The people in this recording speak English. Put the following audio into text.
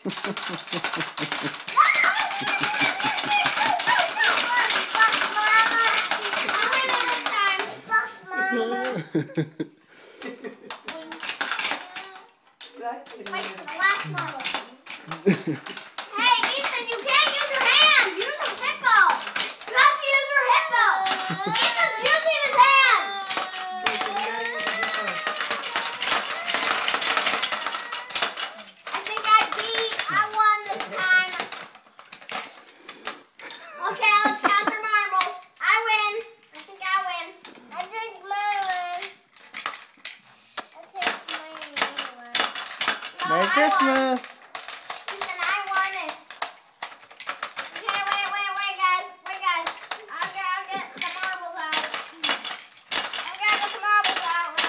Wait for the last marble. Hey, Ethan, you can't use your hands. Use your hippo. You have to use your hippo. Ethan's using his hands. I think I won this time. Okay, let's count for marbles. I win. I think I win. I think mine win. I think mine win. No, Merry I won. Christmas!